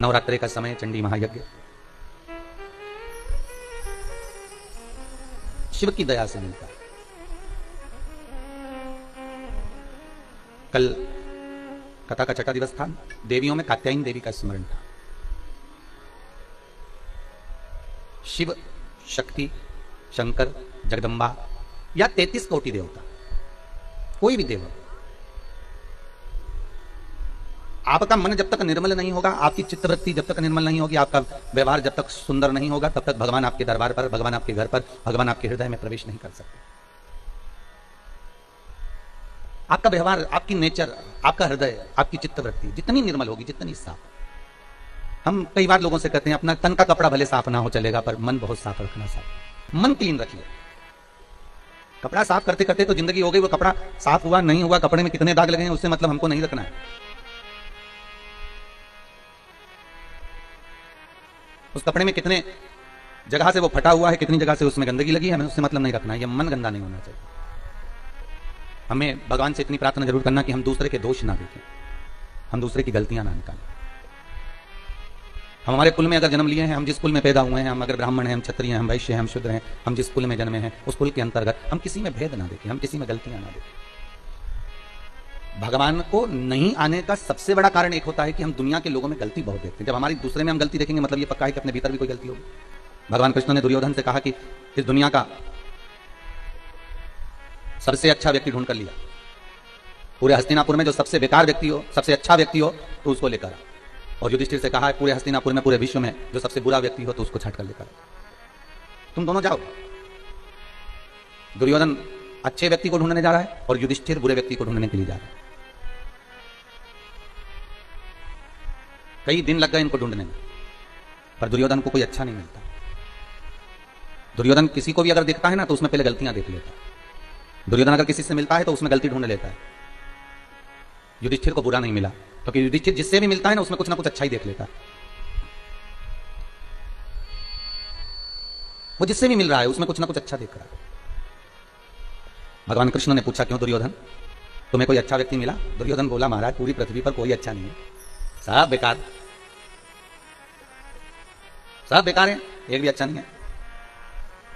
नवरात्रि का समय, चंडी महायज्ञ। शिव की दया से मिलता है। कल कथा का छठा दिवस था। देवियों में कात्यायनी देवी का स्मरण था। शिव, शक्ति, शंकर, जगदम्बा या 33 कोटि देवता, कोई भी देव, आपका मन जब तक निर्मल नहीं होगा, आपकी चित्तवृत्ति जब तक निर्मल नहीं होगी, आपका व्यवहार जब तक सुंदर नहीं होगा, तब तक भगवान आपके दरबार पर, भगवान आपके घर पर, भगवान आपके हृदय में प्रवेश नहीं कर सकते। आपका व्यवहार, आपकी नेचर, आपका हृदय, आपकी चित्तवृत्ति जितनी निर्मल होगी, जितनी साफ। हम कई बार लोगों से कहते हैं अपना तन का कपड़ा भले साफ ना हो चलेगा, पर मन बहुत साफ रखना। साफ मन क्लीन रखिए। कपड़ा साफ करते करते तो जिंदगी हो गई, वो कपड़ा साफ हुआ नहीं हुआ, कपड़े में कितने दाग लगे हैं उससे मतलब हमको नहीं रखना है। उस कपड़े में कितने जगह से वो फटा हुआ है, कितनी जगह से उसमें गंदगी लगी है, हमें उससे मतलब नहीं रखना है। ये मन गंदा नहीं होना चाहिए। हमें भगवान से इतनी प्रार्थना जरूर करना कि हम दूसरे के दोष ना देखें, हम दूसरे की गलतियां ना निकालें। हम हमारे कुल में अगर जन्म लिए हैं, हम जिस कुल में पैदा हुए हैं, हम अगर ब्राह्मण हैं, हम क्षत्रिय हैं, हम वैश्य हैं, हम शूद्र हैं, हम जिस कुल में जन्मे हैं उस कुल के अंतर्गत हम किसी में भेद ना देखें, हम किसी में गलतियां ना देखें। भगवान को नहीं आने का सबसे बड़ा कारण एक होता है कि हम दुनिया के लोगों में गलती बहुत देखते हैं। जब हमारी दूसरे में हम गलती देखेंगे, मतलब ये पक्का है कि अपने भीतर भी कोई गलती होगी। भगवान कृष्ण ने दुर्योधन से कहा कि इस दुनिया का सबसे अच्छा व्यक्ति ढूंढ कर लिया, पूरे हस्तिनापुर में जो सबसे बेकार व्यक्ति हो, सबसे अच्छा व्यक्ति हो तो उसको लेकर आ। और युधिष्ठिर से कहा है पूरे हस्तिनापुर में, पूरे विश्व में जो सबसे बुरा व्यक्ति हो तो उसको छाट कर लेकर आ। तुम दोनों जाओ। दुर्योधन अच्छे व्यक्ति को ढूंढने जा रहा है और युधिष्ठिर बुरे व्यक्ति को ढूंढने के लिए जा रहा है। कई दिन लग गए इनको ढूंढने में, पर दुर्योधन को कोई अच्छा नहीं मिलता। दुर्योधन किसी को भी अगर देखता है ना तो उसमें पहले गलतियां देख लेता है। दुर्योधन अगर किसी से मिलता है तो उसमें गलती ढूंढ लेता है। युधिष्ठिर को बुरा नहीं मिला, क्योंकि युधिष्ठिर जिससे भी मिलता है ना उसमें कुछ ना कुछ अच्छा ही देख लेता है। वो जिससे भी मिल रहा है उसमें कुछ ना कुछ अच्छा देख रहा है। भगवान कृष्ण ने पूछा क्यों दुर्योधन, तुम्हें कोई अच्छा व्यक्ति मिला? दुर्योधन बोला महाराज पूरी पृथ्वी पर कोई अच्छा नहीं है, सब बेकार, सब बेकार है, एक भी अच्छा नहीं है।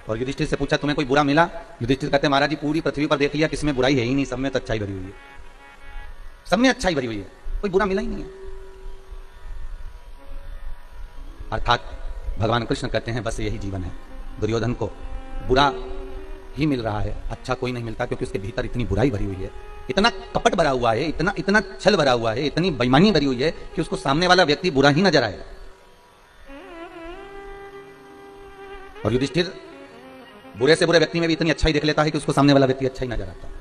और युधिष्ठिर से पूछा तुम्हें कोई बुरा मिला? युधिष्ठिर कहते महाराज जी पूरी पृथ्वी पर देख लिया, किसमें बुराई है ही नहीं, सब में तो अच्छाई भरी हुई है, सब में अच्छाई भरी हुई है, कोई बुरा मिला ही नहीं है। अर्थात भगवान कृष्ण कहते हैं बस यही जीवन है। दुर्योधन को बुरा ही मिल रहा है, अच्छा कोई नहीं मिलता, क्योंकि उसके भीतर इतनी बुराई भरी हुई है, इतना कपट भरा हुआ है, इतना इतना छल भरा हुआ है, इतनी बेईमानी भरी हुई है कि उसको सामने वाला व्यक्ति बुरा ही नजर आए। और युधिष्ठिर बुरे से बुरे व्यक्ति में भी इतनी अच्छाई देख लेता है कि उसको सामने वाला व्यक्ति अच्छा ही नजर आता है।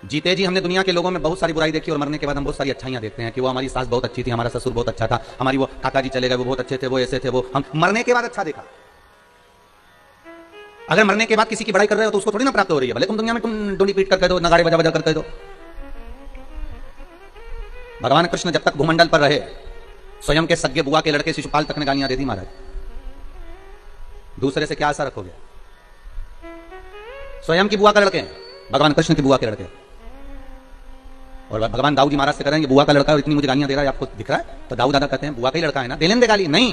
जीते जी हमने दुनिया के लोगों में बहुत सारी बुराई देखी और मरने के बाद हम बहुत सारी अच्छाइयां देखते हैं कि वो हमारी सास बहुत अच्छी थी, हमारा ससुर बहुत अच्छा था, हमारी वो काका जी चले गए वो बहुत अच्छे थे, वो ऐसे थे, वो हम मरने के बाद अच्छा देखा। अगर मरने के बाद किसी की बड़ाई कर रहे हो तो उसको थोड़ी ना प्राप्त हो रही है, भले तुम दुनिया में तुम डोली पीट कर कह दो, नगाड़े बजा बजा कर कह दो। भगवान कृष्ण जब तक भूमंडल पर रहे, स्वयं के सगे बुआ के लड़के शिशुपाल तक ने गालियां दे दी महाराज। दूसरे से क्या आशा रखोगे? स्वयं की बुआ का लड़के, भगवान कृष्ण की बुआ के लड़के, और भगवान दाऊद जी महाराज से कह रहे हैं कि बुआ का लड़का और इतनी मुझे गालियां दे रहा है, आपको दिख रहा है? तो दाऊद दादा कहते हैं बुआ का ही लड़का है ना, दे लेने दे गाली। नहीं,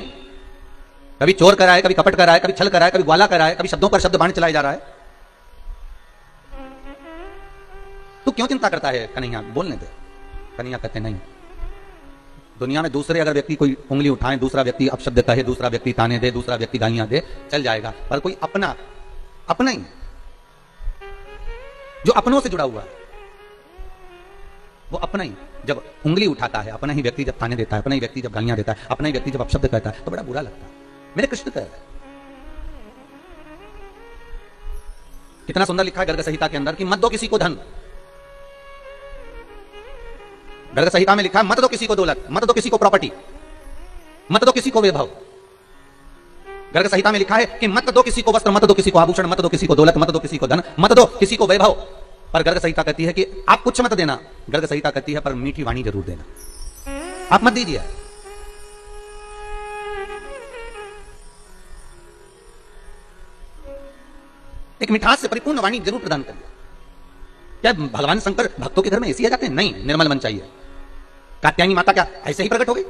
कभी चोर करा है, कभी कपट करा है, कभी छल करा है, कभी ग्वाला करा है, कभी शब्दों पर शब्द बाण चलाया जा रहा है। तू क्यों चिंता करता है कन्हैया, बोलने दे। कन्हैया कहते नहीं, दुनिया में दूसरे अगर व्यक्ति कोई उंगली उठाए, दूसरा व्यक्ति अपशब्द कहे, दूसरा व्यक्ति ताने दे, दूसरा व्यक्ति गालियां दे, चल जाएगा, पर कोई अपना अपना ही जो अपनों से जुड़ा हुआ है वो अपना ही जब उंगली उठाता है, अपना ही व्यक्ति जब ताने देता है, अपना ही व्यक्ति जब गालियां देता है, अपना ही व्यक्ति जब अपशब्द कहता है तो बड़ा बुरा लगता है। मेरे कृष्ण कह रहे हैं, कितना सुंदर लिखा है गर्ग संहिता के अंदर कि मत दो किसी को धन। गर्ग संहिता में लिखा है मत दो किसी को दौलत, मत दो किसी को प्रॉपर्टी, मत दो किसी को वैभव। गर्ग संहिता में लिखा है कि मत दो किसी को वस्त्र, मत दो किसी को आभूषण, मत दो किसी को दौलत, मत दो किसी को धन, मत दो किसी को वैभव। पर गर्ग संहिता कहती है कि आप कुछ मत देना। गर्ग संहिता कहती है पर मीठी वाणी जरूर देना, आप मत दीजिए। एक मिठास से परिपूर्ण वाणी जरूर प्रदान करिए। क्या भगवान शंकर भक्तों के घर में ऐसी आ जाते हैं? नहीं, निर्मल मन चाहिए। कात्यायनी माता क्या ऐसे ही प्रकट हो गई?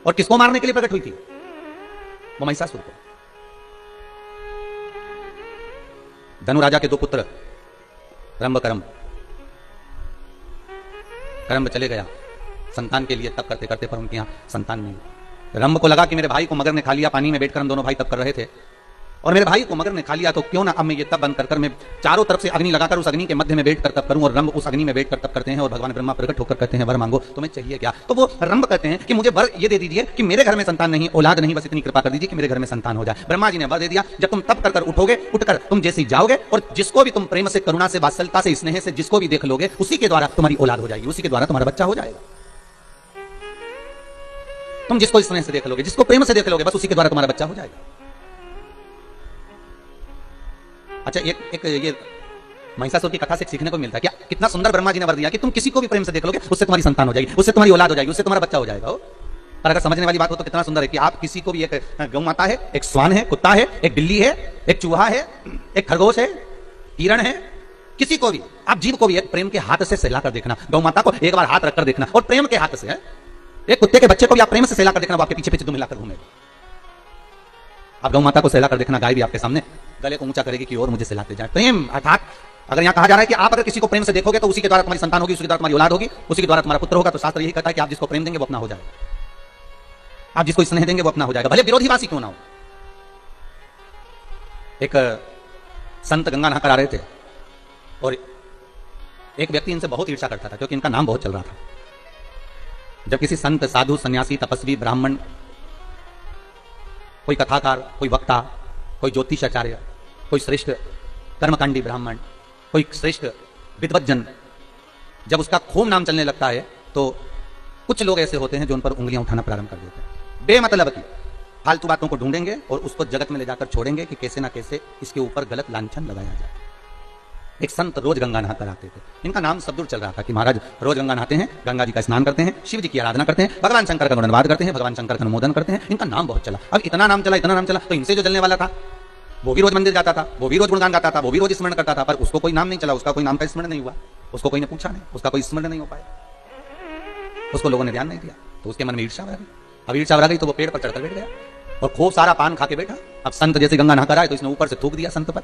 और किसको मारने के लिए प्रकट हुई थी? वो महिषासुर को। धनु राजा के दो पुत्र रंभ करम, करम चले गया संतान के लिए तप करते करते, पर उनके यहां संतान नहीं। रंभ को लगा कि मेरे भाई को मगर ने खा लिया, पानी में बैठकर हम दोनों भाई तप कर रहे थे, और मेरे भाई को मगर ने खा लिया, तो क्यों ना अब मैं ये तप बंद कर मैं चारों तरफ से अग्नि लगाकर उस अग्नि के मध्य में बैठकर तप करूं। और रंभ उस अग्नि में बैठकर तप करते हैं, और भगवान ब्रह्मा प्रकट होकर कहते हैं वर मांगो, तुम्हें चाहिए क्या? तो वो रंभ कहते हैं कि मुझे वर ये दे दीजिए कि मेरे घर में संतान नहीं, औलाद नहीं, बस इतनी कृपा कर दीजिए कि मेरे घर में संतान हो जाए। ब्रह्मा जी ने वर दे दिया, जब तुम तप कर उठोगे, उठकर तुम जैसे ही जाओगे और जिसको भी तुम प्रेम से, करुणा से, वात्सल्यता से, स्नेह से जिसको भी देख लोगे, उसी के द्वारा तुम्हारी औलाद हो जाएगी, उसी के द्वारा तुम्हारा बच्चा हो जाएगा। तुम जिसको स्नेह से देख लोगे, जिसको प्रेम से देख लोगे, बस उसी के द्वारा तुम्हारा बच्चा हो जाएगा। अच्छा, एक ये महिषासुर की कथा से सीखने को मिलता है क्या? कितना सुंदर ब्रह्मा जी ने वर दिया कि तुम किसी को भी प्रेम से देख लोगे, उससे तुम्हारी संतान हो जाएगी, उससे तुम्हारी औलाद हो जाएगी, उससे तुम्हारा बच्चा हो जाएगा। पर अगर समझने वाली बात हो तो कितना सुंदर है कि आप किसी को भी, एक गौ माता है, एक स्वान है, कुत्ता है, एक बिल्ली है, एक चूहा है, एक खरगोश है, हिरण है, किसी को भी, आप जीव को भी एक प्रेम के हाथ से सहलाकर देखना। गौ माता को एक बार हाथ रखकर देखना, और प्रेम के हाथ से है। एक कुत्ते के बच्चे को भी आप प्रेम से सहलाकर देखना, वो आपके पीछे पीछे दुम हिलाकर घूमेगा। आप गौ माता को सहलाकर देखना, गाय भी आपके सामने गले को ऊंचा करेगी कि और मुझे सहलाते जाए। प्रेम अर्थात अगर यहां कहा जा रहा है कि आप अगर किसी को प्रेम से देखोगे तो उसी के द्वारा तुम्हारी संतान होगी, उसी के द्वारा तुम्हारी औलाद होगी, उसी के द्वारा तुम्हारा पुत्र होगा। तो शास्त्र यही कहता है कि आप जिसको प्रेम देंगे वो अपना हो जाएगा, आप जिसको स्नेह देंगे वो अपना हो जाएगा, भले विरोधीवासी क्यों ना हो। एक संत गंगा नहाकर आ रहे थे, और एक व्यक्ति इनसे बहुत ईर्ष्या करता था क्योंकि इनका नाम बहुत चल रहा था। जब किसी संत, साधु, सन्यासी, तपस्वी, ब्राह्मण, कोई कथाकार, कोई वक्ता, कोई ज्योतिषाचार्य, कोई श्रेष्ठ कर्मकांडी ब्राह्मण, कोई श्रेष्ठ विद्वज्जन, जब उसका खूब नाम चलने लगता है तो कुछ लोग ऐसे होते हैं जो उन पर उंगलियां उठाना प्रारंभ कर देते हैं। बेमतलब की फालतू बातों को ढूंढेंगे और उसको जगत में ले जाकर छोड़ेंगे कि कैसे ना कैसे इसके ऊपर गलत लांछन लगाया जाए। एक संत रोज गंगा नहाकर आते थे, इनका नाम सब दूर चल रहा था कि महाराज रोज गंगा नहाते हैं, गंगा जी का स्नान करते हैं, शिव जी की आराधना करते हैं, भगवान शंकर का गुणगान करते हैं, भगवान शंकर का अनुमोदन करते हैं। इनका नाम बहुत चला। अब इतना नाम चला तो इनसे जो जलने वाला था वो भी रोज मंदिर जाता था, वो भी रोज गुणगान गाता था, वो भी रोज स्मरण करता था, पर उसको कोई नाम नहीं चला, उसका कोई नाम का स्मरण नहीं हुआ, उसको कोई ने पूछा नहीं, उसका कोई स्मरण नहीं हो पाया, उसको लोगों ने ध्यान नहीं दिया, तो उसके मन में ईर्ष्या आ गई। अब ईर्ष्या आ गई तो वो पेड़ पर चढ़कर बैठ गया और खूब सारा पान खा के बैठा। अब संत जैसे गंगा नहाकर आए तो इसने ऊपर से थूक दिया संत पर।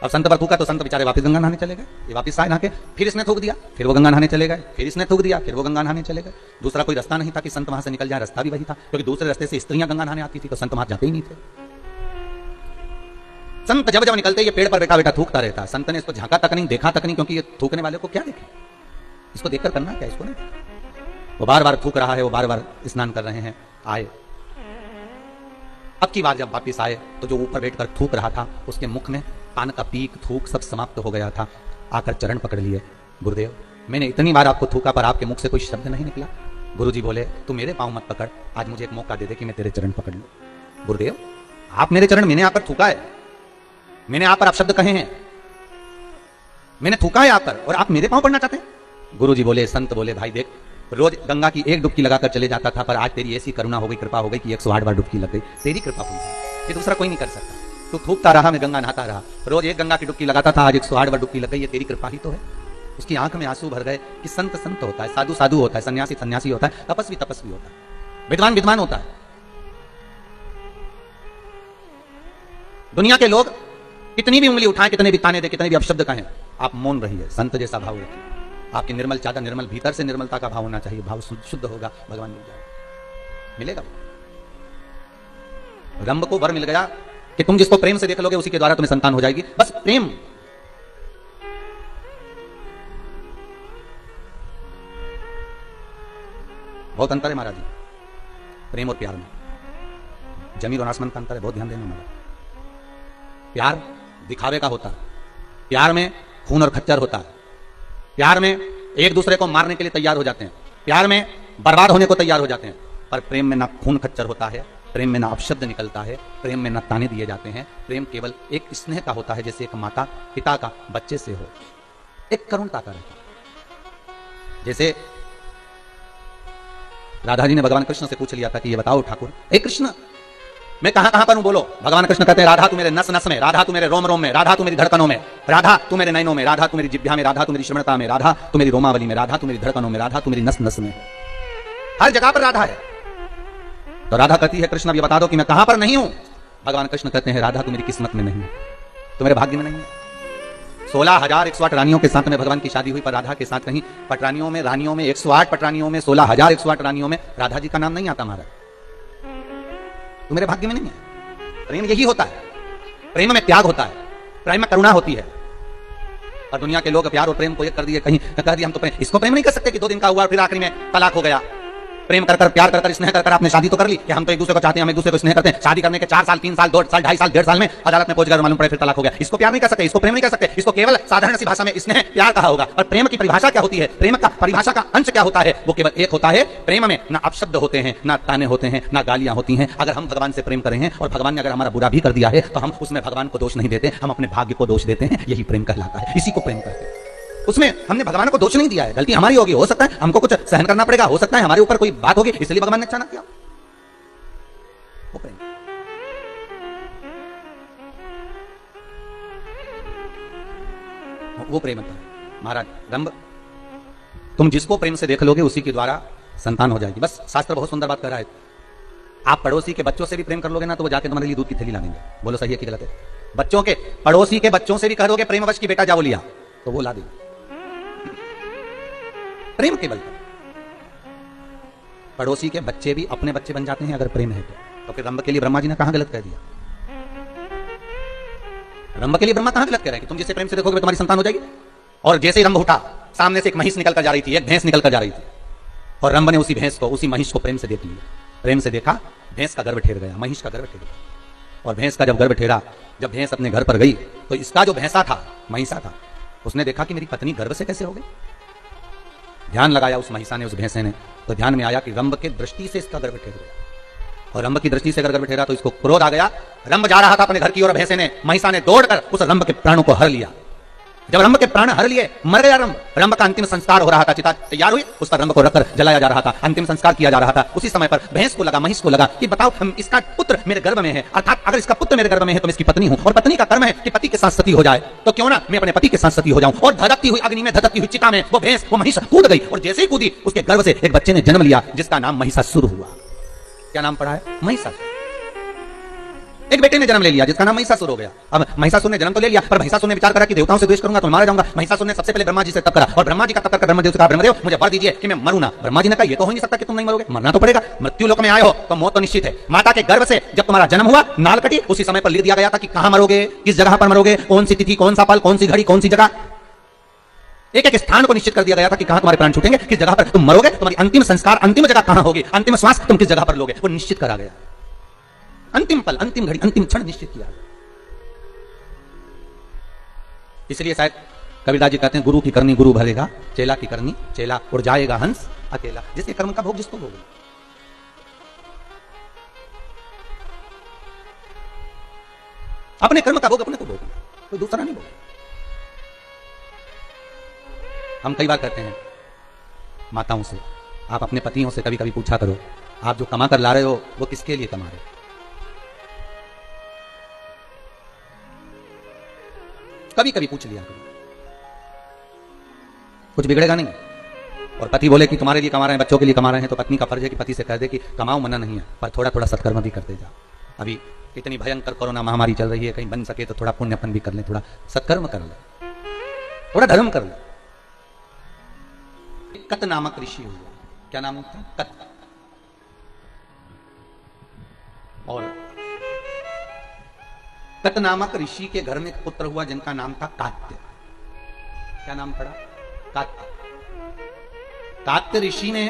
अब संत पर थूका तो संत बेचारे वापस गंगा नहाने चले गए, ये वापस आए नहा के, फिर इसने थूक दिया, फिर वो गंगा नहाने चले गए, फिर इसने थूक दिया, फिर वो गंगा नहाने चले गए। दूसरा कोई रास्ता नहीं था कि संत वहां से निकल जाए, रास्ता भी वही था क्योंकि दूसरे रास्ते से स्त्रियां गंगा नहाने आती थी, तो संत वहां जाते ही नहीं थे। संत जब जब निकलते ये पेड़ पर बैठा बैठा थूकता रहता। संत ने इसको झांका तक नहीं, देखा तक नहीं, क्योंकि ये थूकने वाले को क्या देखे, इसको देखकर करना क्या, इसको नहीं। वो बार बार थूक रहा है, वो बार बार स्नान कर रहे हैं। आए अब की बार जब वापिस आए तो जो ऊपर बैठकर थूक रहा था उसके मुख में पान का पीक, थूक सब समाप्त हो गया था। आकर चरण पकड़ लिए, गुरुदेव मैंने इतनी बार आपको थूका पर आपके मुख से कोई शब्द नहीं निकला। गुरुजी बोले तू मेरे पांव मत पकड़, आज मुझे एक मौका दे दे कि मैं तेरे चरण पकड़ लूं। गुरुदेव आप मेरे चरण, मैंने आप पर थूका है, मैंने आप पर आप शब्द कहे हैं, मैंने थूका है आप पर और आप मेरे पांव पड़ना चाहते हैं। गुरुजी बोले, संत बोले भाई देख रोज गंगा की एक डुबकी लगाकर चले जाता था, पर आज तेरी ऐसी करुणा हो गई, कृपा हो गई कि 108 बार डुबकी लग गई। तेरी कृपा हुई है, ये दूसरा कोई नहीं कर सकता। तू थूकता रहा, मैं गंगा नहाता रहा, रोज एक गंगा की डुबकी लगाता था, आज 108 बार डुबकी लग गई, ये तेरी कृपा ही तो है। उसकी आंख में आंसू भर गए कि संत संत होता है, साधु साधु होता है, सन्यासी सन्यासी होता है, तपस्वी तपस्वी होता है, विद्वान विद्वान होता है। दुनिया के लोग कितनी भी उंगली उठाएं, कितने भी ताने दे, कितने भी अपशब्द कहें, आप मौन रहिए, संत जैसा भाव रखिए। आपकी निर्मल चादर निर्मल, भीतर से निर्मलता का भाव होना चाहिए, भाव शुद्ध होगा, भगवान मिल जाएगा, मिलेगा। रंभ को वर मिल गया कि तुम जिसको प्रेम से देख लोगे उसी के द्वारा तुम्हें संतान हो जाएगी, बस प्रेम। बहुत अंतर है महाराज जी प्रेम और प्यार में, जमीन और आसमान का अंतर है, बहुत ध्यान देना महाराज। प्यार दिखावे का होता है, प्यार में खून और खच्चर होता है, प्यार में एक दूसरे को मारने के लिए तैयार हो जाते हैं, प्यार में बर्बाद होने को तैयार हो जाते हैं। पर प्रेम में ना खून खच्चर होता है, प्रेम में ना अपशब्द निकलता है, प्रेम में ना ताने दिए जाते हैं। प्रेम केवल एक स्नेह का होता है, जैसे एक माता पिता का बच्चे से हो, एक करुणता का रहता है। जैसे राधा जी ने भगवान कृष्ण से पूछ लिया था कि ये बताओ ठाकुर, हे कृष्ण मैं कहां कहां पर हूं बोलो। भगवान कृष्ण कहते हैं राधा तू मेरे नस नस में, राधा तू मेरे रोम रोम में, राधा तू मेरी धड़कनों में, राधा तू मेरे नयनों में, राधा तू मेरी जिह्वा में, राधा तू मेरी श्रवणता में, राधा तू मेरी रोमावली में, राधा तू मेरी धड़कनों में, राधा तू मेरी नस नस में। हर जगह पर राधा है। तो राधा कहती है कृष्ण अब ये बता दो कि मैं कहां पर नहीं हूं। भगवान कृष्ण कहते हैं राधा तू मेरी किस्मत में नहीं है, तो मेरे भाग्य में नहीं है। 16,108 रानियों के साथ में भगवान की शादी हुई, पर राधा के साथ कहीं पटरानियों में, रानियों में 108 पटरानियों में, 16,108 रानियों में राधा जी का नाम नहीं आता महाराज। तो मेरे भाग्य में नहीं है। प्रेम यही होता है, प्रेम में त्याग होता है, प्रेम में करुणा होती है। और दुनिया के लोग प्यार और प्रेम को एक कर दिए, कहीं कह दिया हम तो प्रेम, इसको प्रेम नहीं कर सकते कि 2 दिन का हुआ फिर आखिरी में तलाक हो गया। प्रेम कर कर, प्यार कर कर, स्नेह कर कर आपने शादी तो कर ली कि हम तो एक दूसरे को चाहते हैं, हम एक दूसरे को स्नेह करते हैं। शादी करने के 4 साल, 3 साल, 2 साल, 2.5 साल, 1.5 साल में अदालत में पहुंच गए, मालूम पड़े फिर तलाक हो गया। इसको प्यार नहीं कर सकते, इसको प्रेम नहीं कर सकते, इसको केवल साधारण सी भाषा में स्नेह प्यार कहा होगा। और प्रेम की परिभाषा क्या होती है, प्रेम का परिभाषा का अंश क्या होता है, वो केवल एक होता है। प्रेम में ना अपशब्द होते हैं, ना ताने होते हैं, ना गालियां होती हैं। अगर हम भगवान से प्रेम करें हैं और भगवान ने अगर हमारा बुरा भी कर दिया है तो हम उसमें भगवान को दोष नहीं देते, हम अपने भाग्य को दोष देते हैं। यही प्रेम कहलाता है, इसी को प्रेम कहते हैं। उसमें हमने भगवान को दोष नहीं दिया है, गलती हमारी होगी, हो सकता है हमको कुछ सहन करना पड़ेगा, हो सकता है हमारे ऊपर कोई बात होगी इसलिए भगवान ने अच्छा ना किया। वो प्रेम, वो प्रेम है महाराज। रंभ तुम जिसको प्रेम से देख लोगे उसी के द्वारा संतान हो जाएगी। बस शास्त्र बहुत सुंदर बात कर रहा है। आप पड़ोसी के बच्चों से भी प्रेम कर लोगे ना तो वो जाके तुम्हारे लिए दूध की थैली ला देंगे। बोलो सही है कि गलत है? बच्चों के, पड़ोसी के बच्चों से भी कह दोगे प्रेमवश की बेटा जाओ लिया तो वो ला देंगे, प्रेम के बल पर। पड़ोसी के बच्चे भी अपने बच्चे बन जाते हैं अगर प्रेम है तो फिर रंभ के लिए ब्रह्मा जी ने कहां गलत कह दिया? रंभ के लिए ब्रह्मा कहां गलत कह रहे हैं कि तुम जिसे प्रेम से देखोगे तुम्हारी संतान हो जाएगी? और जैसे ही रंभ उठा, सामने से एक महिष निकल कर जा रही थी, एक भैंस निकल कर जा रही थी, और रंभ ने उसी भैंस को, उसी महिष को प्रेम से देख लिया। प्रेम से देखा, भैंस का गर्भ ठेर गया, महिष का गर्भ ठेर गया। और भैंस का जब गर्भ ठेरा, जब भैंस अपने घर पर गई तो इसका जो भैंसा था, महिषा था, उसने देखा कि मेरी पत्नी गर्भ से कैसे हो गई। ध्यान लगाया उस महिषा ने, उस भैंसे ने, तो ध्यान में आया कि रंभ के दृष्टि से इसका गर्भ ठेर गया। और रंभ की दृष्टि से अगर गर्भ ठेरा तो इसको क्रोध आ गया। रंभ जा रहा था अपने घर की ओर, भैंसे ने, महिषा ने दौड़कर उस रंभ के प्राणों को हर लिया। जब रंभ के प्राण हर लिए, मर गया रंभ। रंभ का अंतिम संस्कार हो रहा था, चिता तैयार हुई, उस पर रंभ को रखकर जलाया जा रहा था, अंतिम संस्कार किया जा रहा था। उसी समय पर भैंस को लगा, महिष को लगा कि बताओ इसका पुत्र मेरे गर्भ में है, अर्थात अगर इसका पुत्र मेरे गर्भ में है तो मैं इसकी पत्नी हूं, और पत्नी का कर्म है कि पति के साथ सती हो जाए, तो क्यों ना मैं अपने पति के साथ सती हो जाऊं। और धधकती हुई अग्नि में, धधकती हुई चिता में वो भैंस, वो महिष कूद गई, और जैसे ही कूदी उसके गर्भ से एक बच्चे ने जन्म लिया जिसका नाम महिषासुर हुआ। क्या नाम पड़ा है? महिषासुर। एक बेटे ने जन्म ले लिया जिसका नाम महिषासुर हो गया। अब महिषासुर ने जन्म तो ले लिया, पर महिषासुर ने विचार करा कि देवताओं से द्वेष करूंगा तो मारा जाऊंगा। महिषासुर ने सबसे पहले ब्रह्मा जी से तप करा, और ब्रह्मा जी का तप करके ब्रह्मदेव से कहा, ब्रह्मदेव मुझे वर दीजिए कि मैं मरूं ना। ब्रह्मा जी ने कहा, ये तो हो नहीं सकता कि तुम नहीं मरोगे, मरना तो पड़ेगा। मृत्यु लोक में आए हो तो मौत तो निश्चित है। माता के गर्भ से जब तुम्हारा जन्म हुआ, नाल कटी, उसी समय पर लिख दिया गया था कि कहां मरोगे, किस जगह पर मरोगे, कौन सी तिथि, कौन सा पल, कौन सी घड़ी, कौन सी जगह, एक एक स्थान को निश्चित कर दिया गया था कि कहां तुम्हारे प्राण छूटेंगे, किस जगह पर तुम मरोगे, तुम्हारी अंतिम संस्कार, अंतिम जगह कहां होगी, अंतिम श्वास तुम किस जगह पर लोगे, वो निश्चित करा गया। अंतिम पल, अंतिम घड़ी, अंतिम क्षण निश्चित किया। इसलिए शायद कबीरदास जी कहते हैं, गुरु की करनी गुरु भरेगा, चेला की करनी चेला, उड़ जाएगा हंस अकेला। जिसके कर्म का भोग जिसको भोग। अपने कर्म का भोग अपने को भोग, कोई दूसरा नहीं भोग। हम कई बार कहते हैं माताओं से, आप अपने पतियों से कभी कभी पूछा करो, आप जो कमा कर ला रहे हो वो किसके लिए कमा रहे हो? कभी कभी पूछ लिया करो, कुछ बिगड़ेगा नहीं। और पति बोले कि तुम्हारे लिए कमा रहे हैं, बच्चों के लिए कमा रहे हैं, तो पत्नी का फर्ज है कि पति से कह दे कि कमाओ, मना नहीं है, पर थोड़ा थोड़ा सत्कर्म भी करते जाओ। अभी इतनी भयंकर कोरोना महामारी चल रही है, कहीं बन सके तो थोड़ा पुण्यपन भी कर ले, थोड़ा सत्कर्म कर ले, थोड़ा धर्म कर ले। कत नामक ऋषि हुआ, क्या नाम था? कत। और कत नामक ऋषि के घर में एक पुत्र हुआ जिनका नाम था कात्य। क्या नाम पड़ा? कात्य। कात्य ऋषि ने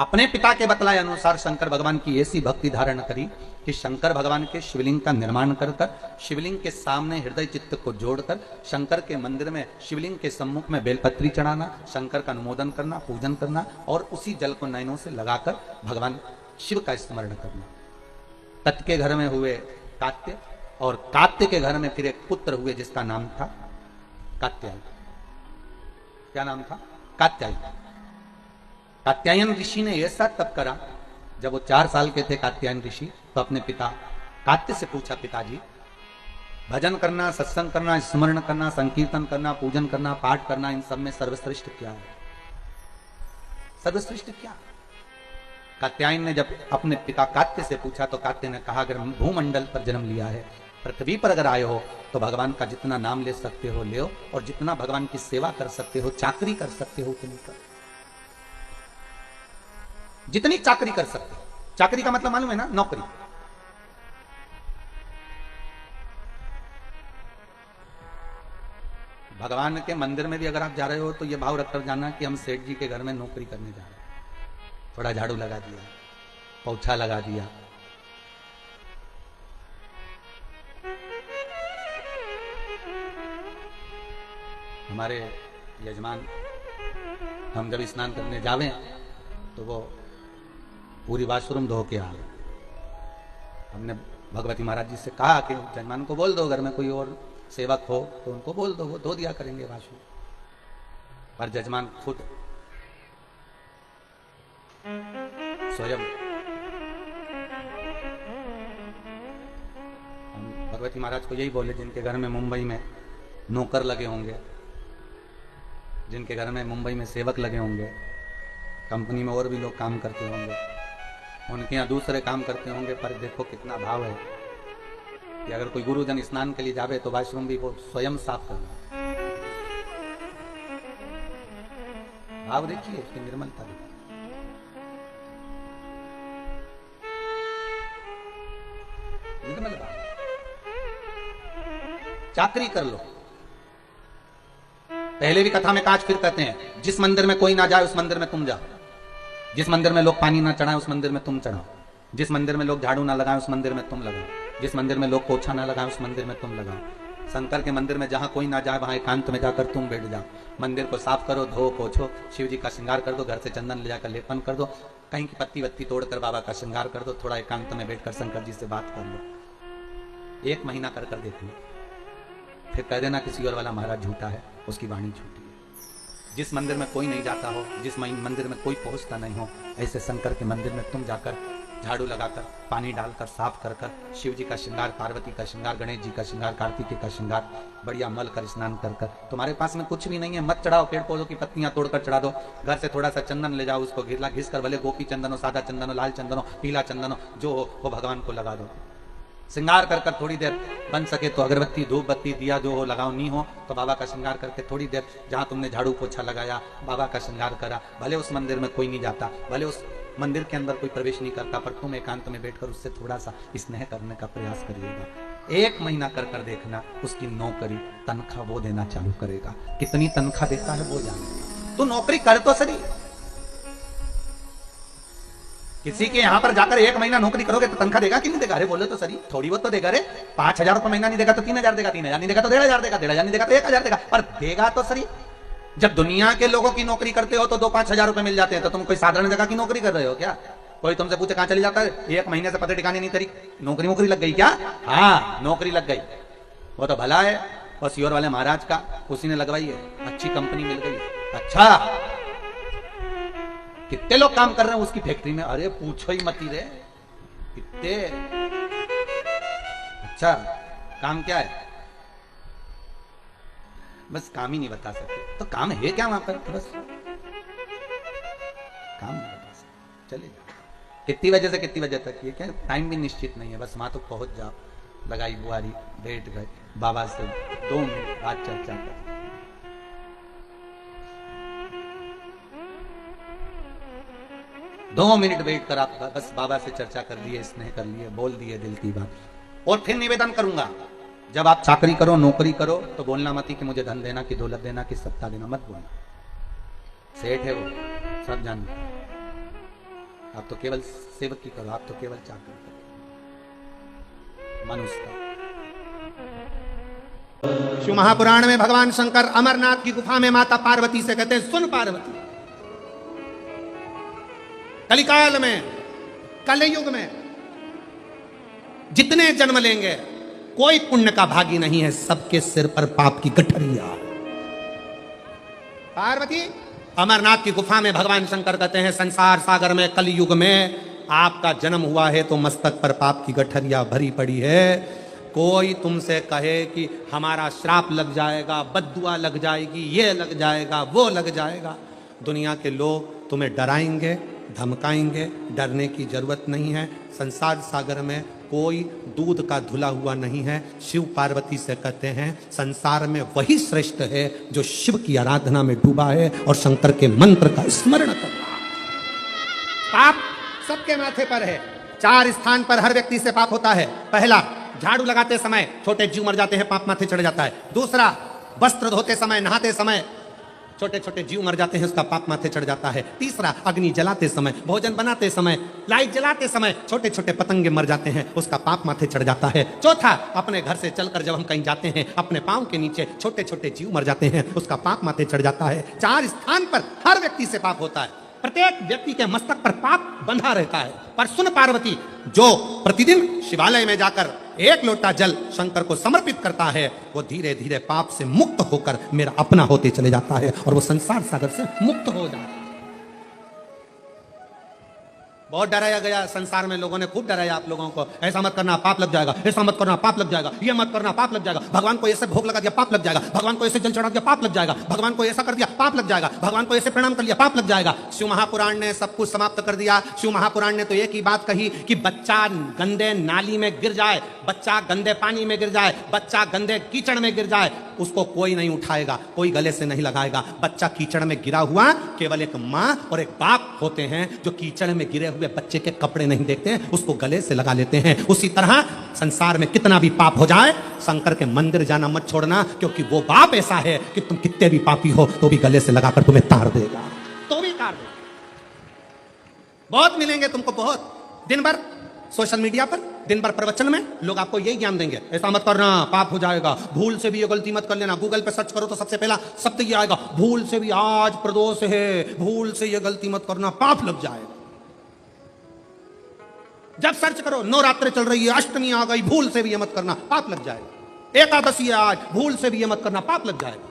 अपने पिता के बतलाए अनुसार शंकर भगवान की ऐसी भक्ति धारण करी कि शंकर भगवान के शिवलिंग का निर्माण कर शिवलिंग के सामने हृदय चित्त को जोड़कर शंकर के मंदिर में शिवलिंग के सम्मुख में बेलपत्री चढ़ाना, शंकर का अनुमोदन करना, पूजन करना, और उसी जल को नयनों से लगाकर भगवान शिव का स्मरण करना। तत् के घर में हुए कात्य, और कात्य के घर में फिर एक पुत्र हुए जिसका नाम था कात्यायन। क्या नाम था? कात्यायन। कात्यायन ऋषि ने ऐसा तप करा, जब वो 4 साल के थे कात्यायन ऋषि, तो अपने पिता कात्य से पूछा, पिताजी भजन करना, सत्संग करना, स्मरण करना, संकीर्तन करना, पूजन करना, पाठ करना, इन सब में सर्वश्रेष्ठ क्या है? सर्वश्रेष्ठ क्या? कात्यायन ने जब अपने पिता कात्य से पूछा तो कात्य ने कहा, अगर भूमंडल पर जन्म लिया है, पृथ्वी पर अगर आए हो, तो भगवान का जितना नाम ले सकते हो ले, और जितना भगवान की सेवा कर सकते हो, चाकरी कर सकते हो, उतनी कर, जितनी चाकरी कर सकते हो। चाकरी का मतलब मालूम है ना, नौकरी। भगवान के मंदिर में भी अगर आप जा रहे हो तो ये भाव रखकर जाना कि हम सेठ जी के घर में नौकरी करने जा रहे हैं। थोड़ा झाड़ू लगा दिया, पोछा लगा दिया, हमारे यजमान हम जब स्नान करने जावे तो वो पूरी वॉशरूम धो के आ गए। हमने भगवती महाराज जी से कहा कि यजमान को बोल दो, घर में कोई और सेवक हो तो उनको बोल दो, वो धो दिया करेंगे वॉशरूम। पर यजमान खुद स्वयं, हम भगवती महाराज को यही बोले, जिनके घर में मुंबई में नौकर लगे होंगे, जिनके घर में मुंबई में सेवक लगे होंगे, कंपनी में और भी लोग काम करते होंगे, उनके यहाँ दूसरे काम करते होंगे, पर देखो कितना भाव है कि अगर कोई गुरुजन स्नान के लिए जावे तो वॉशरूम भी वो स्वयं साफ करना। भाव देखिए, उसकी निर्मलता देखिए। निर्मल भाव। चाकरी कर लो। पहले भी कथा में काज फिर कहते हैं, जिस मंदिर में कोई ना जाए उस मंदिर में तुम जाओ, जिस मंदिर में लोग पानी ना चढ़ाए उस मंदिर में तुम चढ़ाओ, जिस मंदिर में लोग झाड़ू ना लगाए उस मंदिर में तुम लगाओ, जिस मंदिर में लोग पोछा ना लगाए उस मंदिर में तुम लगाओ। शंकर के मंदिर में जहां कोई ना जाए वहां एकांत में जाकर तुम बैठ जाओ। मंदिर को साफ करो, धो पोछो, शिव जी का श्रृंगार कर दो, घर से चंदन ले जाकर लेपन कर दो, कहीं की पत्ती वत्ती तोड़कर बाबा का श्रृंगार कर दो, थोड़ा एकांत में बैठकर शंकर जी से बात कर लो। 1 महीना कर कर देख लो, फिर कह देना किसी और वाला महाराज झूठा है, उसकी वाणी झूठी है। जिस मंदिर में कोई नहीं जाता हो, जिस मंदिर में कोई पहुंचता नहीं हो, ऐसे शंकर के मंदिर में तुम जाकर झाड़ू लगाकर, पानी डालकर, साफ कर कर, शिव जी का श्रृंगार, पार्वती का श्रृंगार, गणेश जी का श्रृंगार, कार्तिकेय का श्रृंगार, बढ़िया मल कर स्नान कर कर। तुम्हारे पास में कुछ भी नहीं है, मत चढ़ाओ, पेड़ पौधों की पत्तियां तोड़कर चढ़ा दो, घर से थोड़ा सा चंदन ले जाओ, उसको घिस कर, भले गोपी चंदन हो, सादा चंदन हो, लाल चंदन हो, पीला चंदन हो, जो हो वो भगवान को लगा दो। श्रृंगार कर कर थोड़ी देर, बन सके तो अगरबत्ती, धूप बत्ती, दिया जो हो लगाओ, नहीं हो तो बाबा का श्रृंगार करके थोड़ी देर, जहां तुमने झाड़ू पोछा लगाया, बाबा का श्रृंगार करा। भले उस मंदिर में कोई नहीं जाता, भले उस मंदिर के अंदर कोई प्रवेश नहीं करता, पर तुम एकांत में बैठकर उससे थोड़ा सा स्नेह करने का प्रयास करिएगा। 1 महीना कर कर देखना, उसकी नौकरी, तनख्वाह वो देना चालू करेगा। कितनी तनख्वाह देता है वो जानेगा। तो नौकरी कर तो सही। किसी के यहां पर जाकर 1 महीना नौकरी करोगे तो तनख्वाह देगा कि नहीं देगा? अरे बोले तो सही, थोड़ी बहुत तो देगा रे। 5,000 रुपये महीना नहीं देगा तो 3,000 देगा, 3,000 नहीं देगा तो 1,500 देगा, 1,500 नहीं देगा तो 1,000 देगा, पर देगा तो सही। जब दुनिया के लोगों की नौकरी करते हो तो 2-5 हजार रुपए मिल जाते हैं, तो तुम कोई साधारण जगह की नौकरी कर रहे हो क्या? कोई तुमसे पूछे कहां चली जाता है, 1 महीने से पता ठिकाने नहीं, तेरी नौकरी लग गई क्या? हाँ, नौकरी लग गई। वो तो भला है, और सीओर वाले महाराज का उसी ने लगवाई है, अच्छी कंपनी मिल गई। अच्छा, कितने लोग काम कर रहे हैं उसकी फैक्ट्री में? अरे पूछो ही मती रे, कितने। अच्छा, काम क्या है? बस काम ही नहीं बता सकते, तो काम है क्या वहां पर? तो बस काम नहीं बता सकते, चले जाओ। कितनी बजे से कितनी बजे तक, ये क्या टाइम भी निश्चित नहीं है, बस वहां तो पहुंच जाओ, लगाई बुआरी, बैठ गए, बाबा से 2 मिनट बात चर्चा कर। दो मिनट बैठ कर आप बस बाबा से चर्चा कर लिए, स्नेह कर लिए, बोल दिए दिल की बात। और फिर निवेदन करूंगा, जब आप चाकरी करो, नौकरी करो, तो बोलना मत कि मुझे धन देना, कि दौलत देना, कि सत्ता देना, मत बोलना। सेठ है वो, सब जानते हैं। आप तो केवल सेवक की करो, आप तो केवल चाकरी करो। मनुष्य शिव महापुराण में भगवान शंकर अमरनाथ की गुफा में माता पार्वती से कहते हैं, सुन पार्वती, कलिकाल में, कलयुग में जितने जन्म लेंगे कोई पुण्य का भागी नहीं है, सबके सिर पर पाप की गठरिया। पार्वती, अमरनाथ की गुफा में भगवान शंकर कहते हैं, संसार सागर में कलयुग में आपका जन्म हुआ है तो मस्तक पर पाप की गठरिया भरी पड़ी है। कोई तुमसे कहे कि हमारा श्राप लग जाएगा, बद्दुआ लग जाएगी, ये लग जाएगा, वो लग जाएगा, दुनिया के लोग तुम्हें डराएंगे, धमकाएंगे, डरने की जरूरत नहीं है। संसार सागर में कोई दूध का धुला हुआ नहीं है। शिव पार्वती से कहते हैं संसार में वही श्रेष्ठ है जो शिव की आराधना में डूबा है और शंकर के मंत्र का स्मरण कर रहा है। पाप सबके माथे पर है। 4 स्थान पर हर व्यक्ति से पाप होता है। पहला, झाड़ू लगाते समय छोटे जीव मर जाते हैं, पाप माथे चढ़ जाता है। दूसरा, वस्त्र धोते समय, नहाते समय छोटे छोटे जीव मर जाते हैं, उसका पाप माथे चढ़ जाता है। तीसरा, अग्नि जलाते समय, भोजन बनाते समय, लाइट जलाते समय छोटे छोटे पतंगे मर जाते हैं, उसका पाप माथे चढ़ जाता है। चौथा, अपने घर से चलकर जब हम कहीं जाते हैं अपने पांव के नीचे छोटे छोटे जीव मर जाते हैं, उसका पाप माथे चढ़ जाता है। 4 स्थान पर हर व्यक्ति से पाप होता है। प्रत्येक व्यक्ति के मस्तक पर पाप बंधा रहता है। पर सुन पार्वती, जो प्रतिदिन शिवालय में जाकर 1 लोटा जल शंकर को समर्पित करता है, वो धीरे धीरे पाप से मुक्त होकर मेरा अपना होते चले जाता है और वो संसार सागर से मुक्त हो जाता है। बहुत डराया गया संसार में, लोगों ने खूब डराया आप लोगों को, ऐसा मत करना पाप लग जाएगा, ऐसा मत करना पाप लग जाएगा, ये मत करना पाप लग जाएगा, भगवान को ऐसे भोग लगा दिया पाप लग जाएगा, भगवान को ऐसे जल चढ़ा दिया पाप लग जाएगा, भगवान को ऐसा कर दिया पाप लग जाएगा, भगवान को ऐसे प्रणाम कर लिया पाप लग जाएगा। शिव महापुराण ने सब कुछ समाप्त कर दिया। शिव महापुराण ने तो एक ही बात कही कि बच्चा गंदे नाली में गिर जाए, बच्चा गंदे पानी में गिर जाए, बच्चा गंदे कीचड़ में गिर जाए, उसको कोई नहीं उठाएगा, कोई गले से नहीं लगाएगा। बच्चा कीचड़ में गिरा हुआ केवल एक माँ और एक बाप होते हैं जो कीचड़ में गिरे हुए बच्चे के कपड़े नहीं देखते हैं, उसको गले से लगा लेते हैं। उसी तरह संसार में कितना भी पाप हो जाए, शंकर के मंदिर जाना मत छोड़ना, क्योंकि वो बाप ऐसा है कि तुम कितने भी पापी हो तो भी गले से लगाकर तुम्हें तार देगा, तो भी तार देगा। बहुत मिलेंगे तुमको, बहुत दिन भर सोशल मीडिया पर, दिन भर प्रवचन में लोग आपको यही ज्ञान देंगे, ऐसा मत करना पाप हो जाएगा, भूल से भी ये गलती मत कर लेना। गूगल पे सर्च करो तो सबसे पहला शब्द ये आएगा, भूल से भी आज प्रदोष है, भूल से ये गलती मत करना, पाप लग जाएगा। जब सर्च करो नवरात्रि चल रही है, अष्टमी आ गई, भूल से भी ये मत करना, पाप लग जाएगा। एकादशी है आज, भूल से भी ये मत करना, पाप लग जाएगा।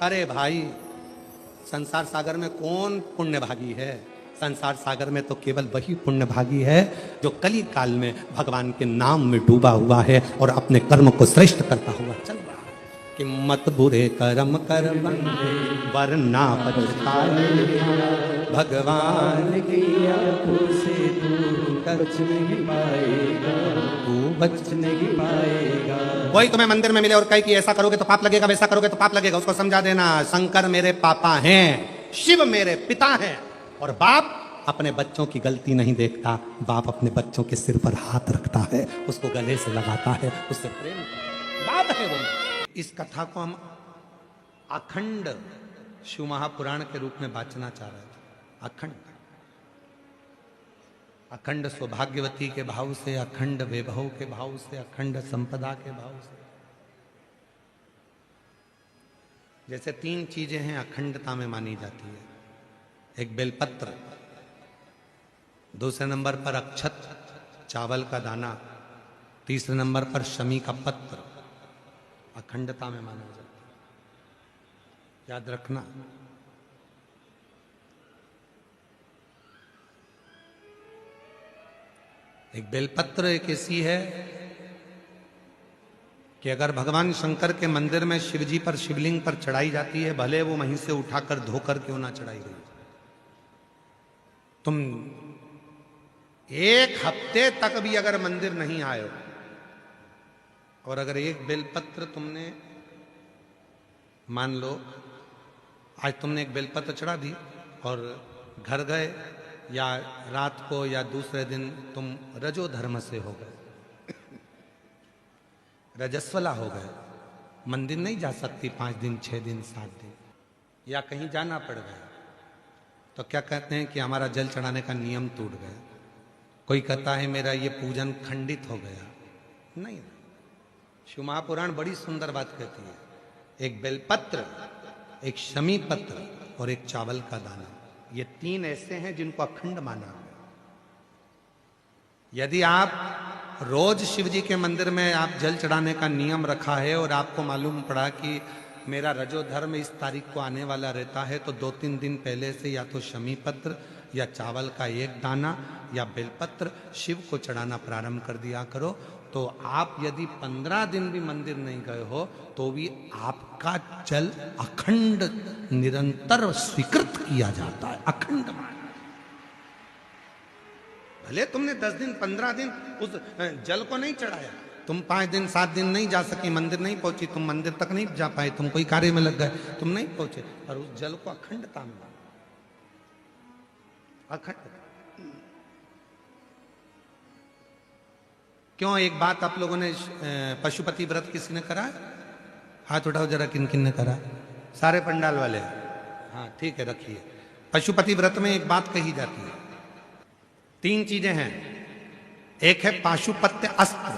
अरे भाई, संसार सागर में कौन पुण्यभागी है? संसार सागर में तो केवल वही पुण्यभागी है जो कली काल में भगवान के नाम में डूबा हुआ है और अपने कर्म को श्रेष्ठ करता हुआ चल रहा है। कि मत बुरे कर्म कर बंदे वरना पछताए, भगवान की आंखों से तू बच नहीं पाएगा, तू बच नहीं पाएगा। कोई तुम्हें मंदिर में मिले और कहे कि ऐसा करोगे तो पाप लगेगा, वैसा करोगे तो पाप लगेगा, उसको समझा देना शंकर मेरे पापा हैं, शिव मेरे पिता हैं, और बाप अपने बच्चों की गलती नहीं देखता, बाप अपने बच्चों के सिर पर हाथ रखता है, उसको गले से लगाता है, उससे प्रेम करता है, बाप है वो। इस कथा को हम अखंड शिव महापुराण के रूप में बांचना चाह रहे थे। अखंड अखंड सौभाग्यवती के भाव से, अखंड वैभव के भाव से, अखंड संपदा के भाव से। जैसे 3 चीजें हैं अखंडता में मानी जाती है, एक बेलपत्र, दूसरे नंबर पर अक्षत चावल का दाना, तीसरे नंबर पर शमी का पत्र, अखंडता में माना जाता है। याद रखना। एक बेलपत्र एक ऐसी है कि अगर भगवान शंकर के मंदिर में शिवजी पर, शिवलिंग पर चढ़ाई जाती है, भले वो वहीं से उठाकर धोकर क्यों ना चढ़ाई गई, तुम 1 हफ्ते तक भी अगर मंदिर नहीं आए हो और अगर एक बेलपत्र तुमने, मान लो आज तुमने एक बेलपत्र चढ़ा दी और घर गए, या रात को या दूसरे दिन तुम रजो धर्म से हो गए, रजस्वला हो गए, मंदिर नहीं जा सकती 5 दिन, 6 दिन, 7 दिन, या कहीं जाना पड़ गया, तो क्या कहते हैं कि हमारा जल चढ़ाने का नियम टूट गया। कोई कहता है मेरा ये पूजन खंडित हो गया। नहीं, शिव महापुराण बड़ी सुंदर बात कहती है, एक बेलपत्र, एक शमी पत्र और एक चावल का दाना, ये 3 ऐसे हैं जिनको अखंड माना। यदि आप रोज शिव जी के मंदिर में आप जल चढ़ाने का नियम रखा है और आपको मालूम पड़ा कि मेरा रजो धर्म इस तारीख को आने वाला रहता है, तो 2-3 दिन पहले से या तो शमी पत्र या चावल का 1 दाना या बेलपत्र शिव को चढ़ाना प्रारंभ कर दिया करो। तो आप यदि 15 दिन भी मंदिर नहीं गए हो तो भी आपका जल अखंड निरंतर स्वीकृत किया जाता है, अखंड। भले तुमने 10 दिन 15 दिन उस जल को नहीं चढ़ाया, तुम 5 दिन 7 दिन नहीं जा सकी, मंदिर नहीं पहुंची, तुम मंदिर तक नहीं जा पाए, तुम कोई कार्य में लग गए, तुम नहीं पहुंचे, और उस जल को अखंडता में, अखंड। क्यों? एक बात आप लोगों ने, पशुपति व्रत किसी ने करा? हाथ उठाओ जरा, किन किन ने करा? सारे पंडाल वाले? हाँ ठीक है, रखिए। पशुपति व्रत में एक बात कही जाती है, 3 चीजें हैं। एक है पाशुपत्य अस्त्र,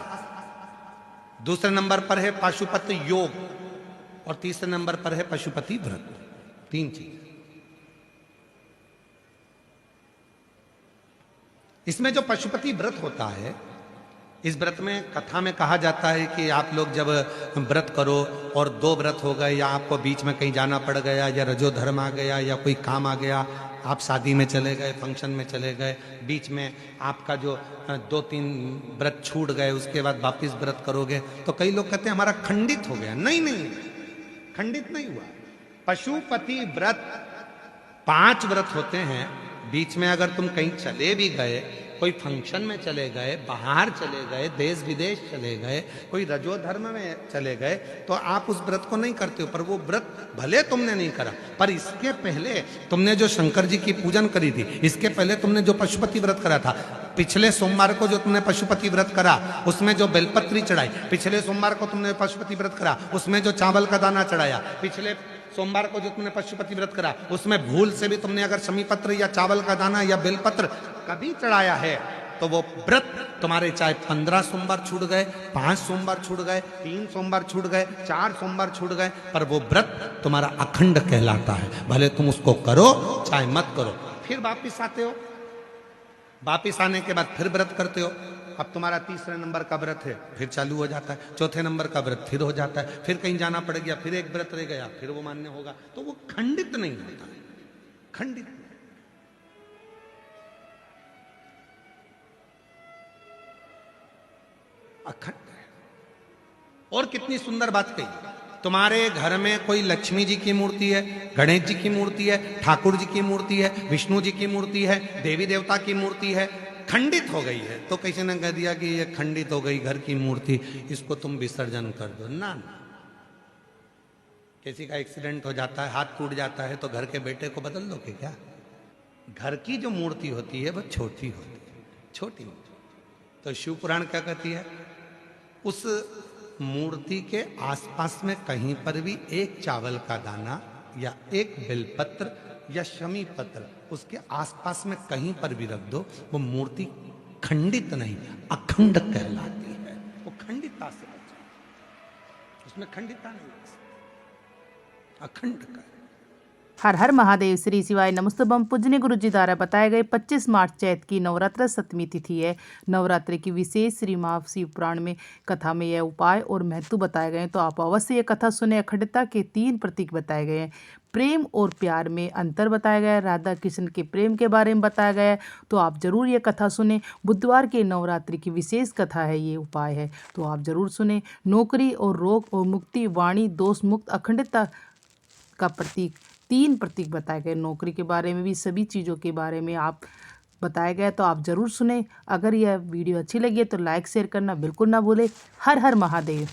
दूसरे नंबर पर है पाशुपत्य योग, और तीसरे नंबर पर है पशुपति व्रत। 3 चीज। इसमें जो पशुपति व्रत होता है, इस व्रत में कथा में कहा जाता है कि आप लोग जब व्रत करो और 2 व्रत हो गए, या आपको बीच में कहीं जाना पड़ गया, या रजोधर्म आ गया, या कोई काम आ गया, आप शादी में चले गए, फंक्शन में चले गए, बीच में आपका जो 2-3 व्रत छूट गए, उसके बाद वापिस व्रत करोगे, तो कई लोग कहते हैं हमारा खंडित हो गया। नहीं नहीं, खंडित नहीं हुआ। पशुपति व्रत 5 व्रत होते हैं। बीच में अगर तुम कहीं चले भी गए, कोई फंक्शन में चले गए, बाहर चले गए, देश विदेश चले गए, कोई रजोधर्म में चले गए, तो आप उस व्रत को नहीं करते हो। पर वो व्रत भले तुमने नहीं करा, पर इसके पहले तुमने जो शंकर जी की पूजन करी थी, इसके पहले तुमने जो पशुपति व्रत करा था, पिछले सोमवार को जो तुमने पशुपति व्रत करा, उसमें जो बेलपत्री चढ़ाई, पिछले सोमवार को तुमने पशुपति व्रत करा, उसमें जो चावल का दाना चढ़ाया, पिछले सोमवार को जो तुमने पशुपति व्रत करा, उसमें भूल से भी तुमने अगर शमी पत्र या चावल का दाना या बेलपत्र कभी चढ़ाया है, तो वो व्रत तुम्हारे चाहे 15 सोमवार छूट गए, 5 सोमवार छूट गए, 3 सोमवार छूट गए, 4 सोमवार छूट गए, पर वो व्रत तुम्हारा अखंड कहलाता है। भले तुम उसको करो चाहे मत करो। फिर वापिस आते हो, वापिस आने के बाद फिर व्रत करते हो। अब तुम्हारा 3रे नंबर का व्रत है, फिर चालू हो जाता है, 4थे नंबर का व्रत फिर हो जाता है, फिर कहीं जाना पड़ गया, फिर एक व्रत रह गया, फिर वो मान्य होगा। तो वो खंडित नहीं होता, खंडित नहीं। अखंड है। और कितनी सुंदर बात कही, तुम्हारे घर में कोई लक्ष्मी जी की मूर्ति है, गणेश जी की मूर्ति है, ठाकुर जी की मूर्ति है, विष्णु जी की मूर्ति है, देवी देवता की मूर्ति है, खंडित हो गई है, तो किसी ने कह दिया कि ये खंडित हो गई घर की मूर्ति, इसको तुम विसर्जन कर दो। ना, किसी का एक्सीडेंट हो जाता है, हाथ टूट जाता है, तो घर के बेटे को बदल दोगे क्या? घर की जो मूर्ति होती है वह छोटी होती है, छोटी। तो शिव पुराण क्या कहती है? उस मूर्ति के आसपास में कहीं पर भी एक चावल का दाना या एक बेलपत्र या शमी पत्र उसके आसपास में कहीं पर भी रख दो, वो मूर्ति खंडित नहीं, अखंड कहलाती है। वो खंडितता से बचा, उसमें खंडितता नहीं, अखंड का। हर हर महादेव। श्री शिवाय नमस्तुभम। पूजनीय गुरु जी द्वारा बताए गए 25 मार्च चैत की नवरात्र सप्तमी तिथि है। नवरात्रि की विशेष श्री महाशिव पुराण में कथा में यह उपाय और महत्व बताए गए हैं, तो आप अवश्य यह कथा सुने। अखंडता के 3 प्रतीक बताए गए हैं। प्रेम और प्यार में अंतर बताया गया है, राधा कृष्ण के प्रेम के बारे में बताया गया है, तो आप जरूर ये कथा सुने। बुधवार के नवरात्रि की विशेष कथा है, ये उपाय है, तो आप जरूर सुने। नौकरी और रोग और मुक्ति, वाणी दोष मुक्त, अखंडता का प्रतीक, 3 प्रतीक बताए गए। नौकरी के बारे में भी, सभी चीज़ों के बारे में आप बताया गया, तो आप ज़रूर सुने। अगर यह वीडियो अच्छी लगी है तो लाइक शेयर करना बिल्कुल ना भूले। हर हर महादेव।